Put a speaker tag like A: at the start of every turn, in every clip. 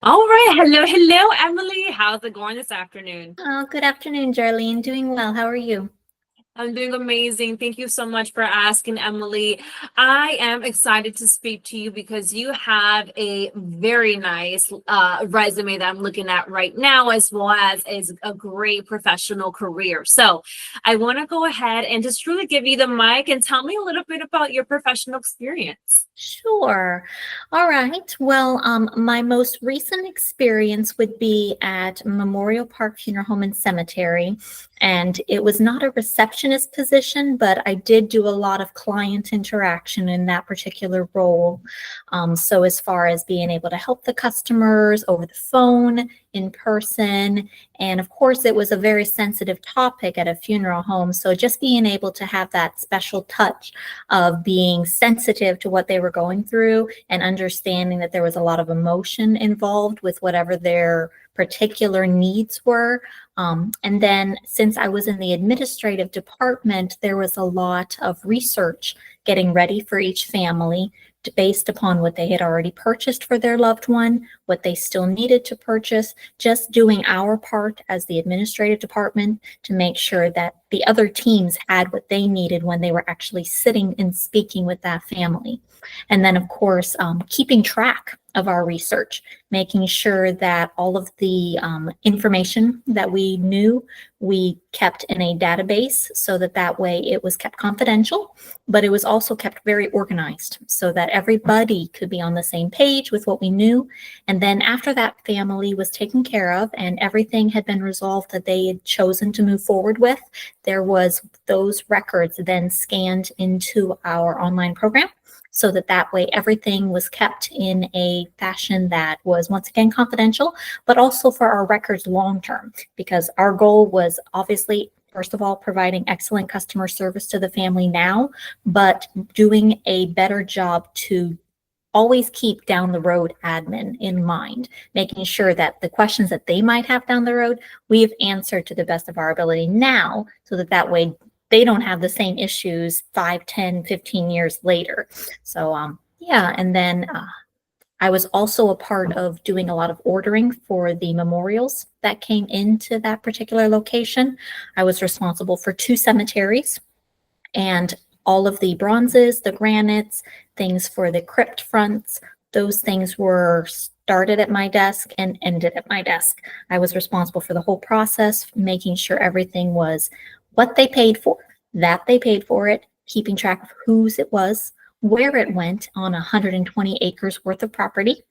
A: All right. Hello, hello, Emily. How's it going this afternoon?
B: Oh, good afternoon, Jarlene. Doing well. How are you?
A: I'm doing amazing. Thank you so much for asking, Emily. I am excited to speak to you because you have a very nice resume that I'm looking at right now, as well as is a great professional career. So I want to go ahead and just really give you the mic and tell me a little bit about your professional experience.
B: Sure. All right. Well, my most recent experience would be at Memorial Park Funeral Home and Cemetery. And it was not a receptionist position, but I did do a lot of client interaction in that particular role. So as far as being able to help the customers over the phone, in person, and of course, it was a very sensitive topic at a funeral home. So just being able to have that special touch of being sensitive to what they were going through and understanding that there was a lot of emotion involved with whatever their particular needs were. And then since I was in the administrative department, there was a lot of research getting ready for each family based upon what they had already purchased for their loved one, what they still needed to purchase, just doing our part as the administrative department to make sure that the other teams had what they needed when they were actually sitting and speaking with that family. And then, of course, keeping track of our research, making sure that all of the information that we knew, we kept in a database so that that way it was kept confidential, but it was also kept very organized so that everybody could be on the same page with what we knew. And then after that family was taken care of and everything had been resolved that they had chosen to move forward with, there was those records then scanned into our online program so that that way everything was kept in a fashion that was once again confidential, but also for our records long term, because our goal was obviously, first of all, providing excellent customer service to the family now, but doing a better job to always keep down the road admin in mind, making sure that the questions that they might have down the road, we've answered to the best of our ability now, so that that way they don't have the same issues 5, 10, 15 years later. So yeah, and then I was also a part of doing a lot of ordering for the memorials that came into that particular location. I was responsible for 2 cemeteries, and all of the bronzes, the granites, things for the crypt fronts, those things were started at my desk and ended at my desk. I was responsible for the whole process, making sure everything was what they paid for, that they paid for it, keeping track of whose it was, where it went on 120 acres worth of property,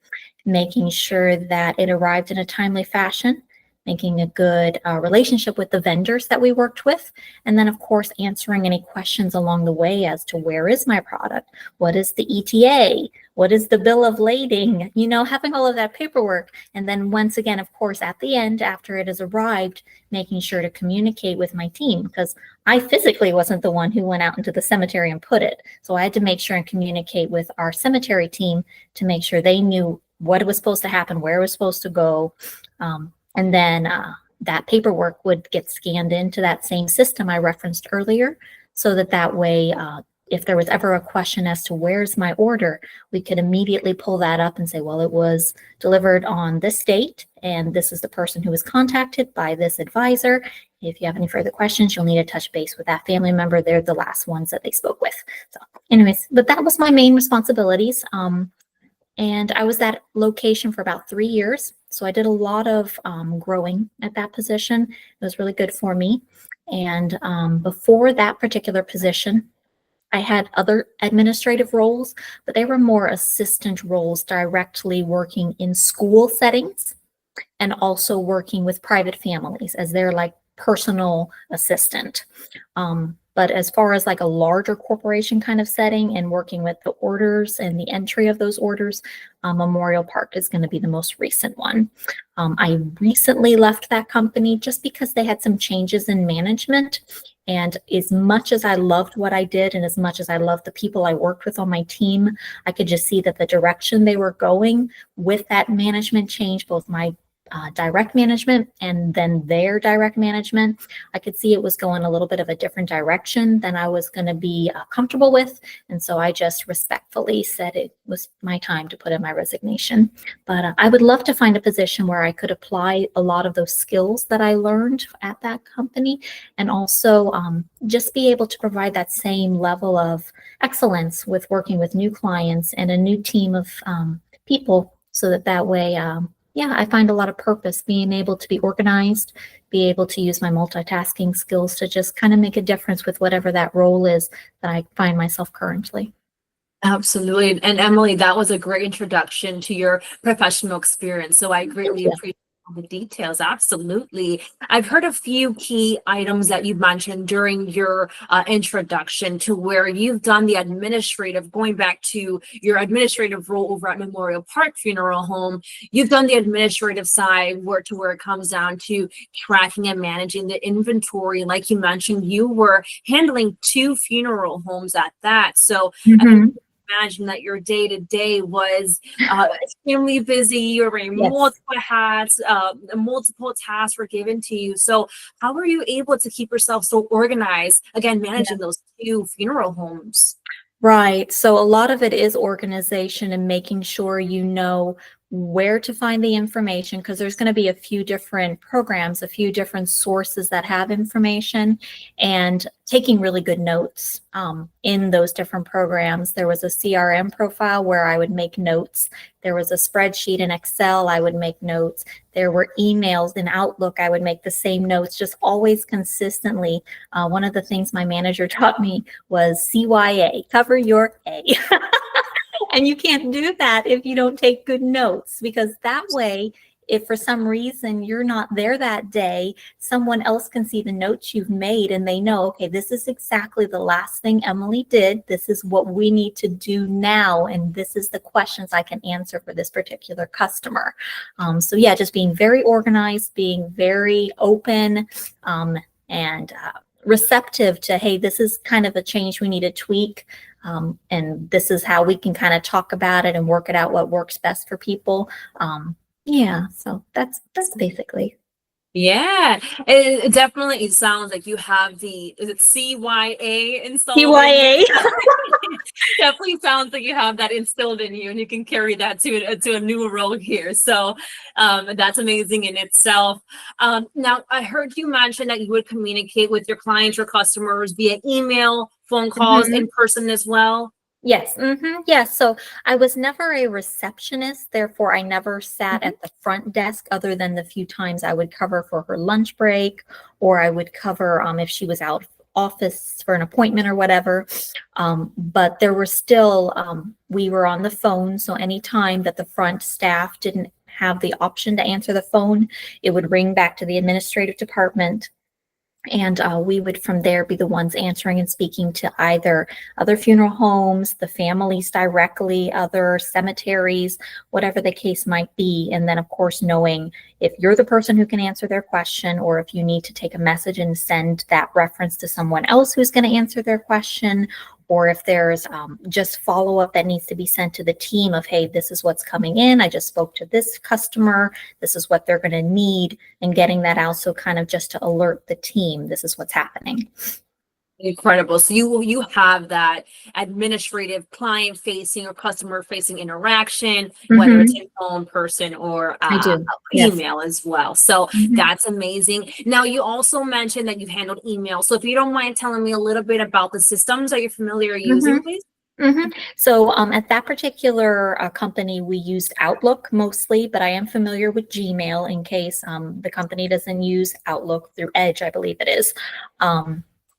B: making sure that it arrived in a timely fashion, making a good relationship with the vendors that we worked with, and then of course answering any questions along the way as to where is my product, what is the ETA, what is the bill of lading, having all of that paperwork. And then once again, of course, at the end, after it has arrived, making sure to communicate with my team, because I physically wasn't the one who went out into the cemetery and put it. So I had to make sure and communicate with our cemetery team to make sure they knew what was supposed to happen, where it was supposed to go. And then that paperwork would get scanned into that same system I referenced earlier, so that that way, if there was ever a question as to where's my order, we could immediately pull that up and say, well, it was delivered on this date, and this is the person who was contacted by this advisor. If you have any further questions, you'll need to touch base with that family member. They're the last ones that they spoke with. So anyways, but that was my main responsibilities. And I was that location for about 3 years. So I did a lot of growing at that position. It was really good for me. And before that particular position, I had other administrative roles, but they were more assistant roles, directly working in school settings and also working with private families as their like personal assistant. But as far as like a larger corporation kind of setting and working with the orders and the entry of those orders, Memorial Park is going to be the most recent one. I recently left that company just because they had some changes in management. And as much as I loved what I did and as much as I loved the people I worked with on my team, I could just see that the direction they were going with that management change, both my direct management and then their direct management. I could see it was going a little bit of a different direction than I was going to be comfortable with. And so I just respectfully said it was my time to put in my resignation. But I would love to find a position where I could apply a lot of those skills that I learned at that company, and also just be able to provide that same level of excellence with working with new clients and a new team of people, so that way, yeah, I find a lot of purpose being able to be organized, be able to use my multitasking skills to just kind of make a difference with whatever that role is that I find myself currently.
A: Absolutely. And Emily, that was a great introduction to your professional experience. So I greatly appreciate all the details. Absolutely. I've heard a few key items that you mentioned during your introduction, to where you've done the administrative, going back to your administrative role over at Memorial Park Funeral Home. You've done the administrative side, where it comes down to tracking and managing the inventory. Like you mentioned, you were handling 2 funeral homes at that. So imagine that your day to day was extremely busy. You were wearing multiple hats, multiple tasks were given to you. So, how were you able to keep yourself so organized? Again, managing those 2 funeral homes.
B: Right. So a lot of it is organization and making sure you know where to find the information, because there's going to be a few different programs, a few different sources that have information, and taking really good notes in those different programs. There was a CRM profile where I would make notes. There was a spreadsheet in Excel, I would make notes. There were emails in Outlook, I would make the same notes, just always consistently. One of the things my manager taught me was CYA, cover your A. And you can't do that if you don't take good notes, because that way, if for some reason you're not there that day, someone else can see the notes you've made and they know, okay, this is exactly the last thing Emily did. This is what we need to do now. And this is the questions I can answer for this particular customer. So yeah, just being very organized, being very open, and receptive to, hey, this is kind of a change we need to tweak. And this is how we can kind of talk about it and work it out, what works best for people. Yeah, so that's basically.
A: Yeah, it definitely sounds like you have the, is it CYA installed?
B: CYA.
A: Definitely sounds like you have that instilled in you, and you can carry that to a new role here. So that's amazing in itself. Now, I heard you mention that you would communicate with your clients, your customers via email, phone calls, in person as well.
B: Yes. Yes. So I was never a receptionist. Therefore, I never sat at the front desk, other than the few times I would cover for her lunch break, or I would cover if she was out of office for an appointment or whatever. But there were still, we were on the phone. So anytime that the front staff didn't have the option to answer the phone, it would ring back to the administrative department. And we would from there be the ones answering and speaking to either other funeral homes, the families directly, other cemeteries, whatever the case might be. And then, of course, knowing if you're the person who can answer their question, or if you need to take a message and send that reference to someone else who's going to answer their question, or if there's just follow-up that needs to be sent to the team of, hey, this is what's coming in. I just spoke to this customer. This is what they're going to need, and getting that out. So kind of just to alert the team, this is what's happening.
A: Incredible. So you have that administrative, client facing or customer facing interaction, whether it's in phone, person, or email as well. So that's amazing. Now, you also mentioned that you've handled email. So if you don't mind telling me a little bit about the systems that you're familiar using, please.
B: So at that particular company, we used Outlook mostly, but I am familiar with Gmail in case the company doesn't use Outlook, through Edge, I believe it is.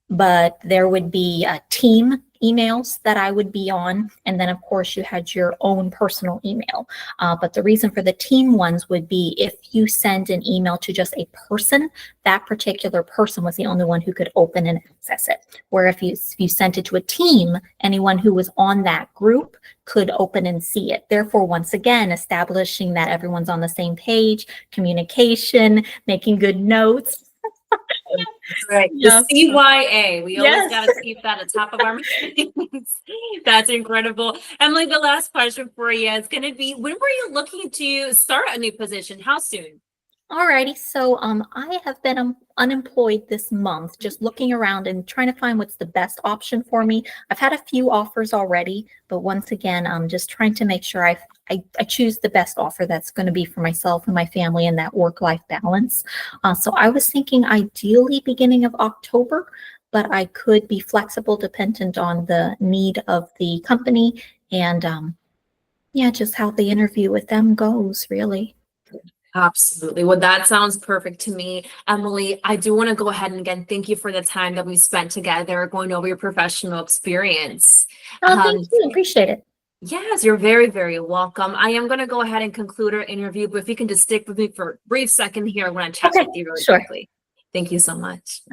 B: But there would be team emails that I would be on. And then, of course, you had your own personal email. But the reason for the team ones would be if you send an email to just a person, that particular person was the only one who could open and access it. Where if you sent it to a team, anyone who was on that group could open and see it. Therefore, once again, establishing that everyone's on the same page, communication, making good notes.
A: Right. The CYA. We always got to keep that at the top of our minds. That's incredible. Emily, the last question for you is going to be, when were you looking to start a new position? How soon?
B: Alrighty, so I have been unemployed this month, just looking around and trying to find what's the best option for me. I've had a few offers already, but once again, I'm just trying to make sure I choose the best offer that's going to be for myself and my family and that work-life balance. So I was thinking ideally beginning of October, but I could be flexible dependent on the need of the company and yeah, just how the interview with them goes, really.
A: Absolutely. Well, that sounds perfect to me. Emily, I do want to go ahead and again thank you for the time that we spent together going over your professional experience.
B: Oh, thank you. Appreciate it.
A: Yes, you're very, very welcome. I am going to go ahead and conclude our interview, but if you can just stick with me for a brief second here, I want to chat
B: Okay,
A: with you really
B: sure.
A: quickly. Thank you so much.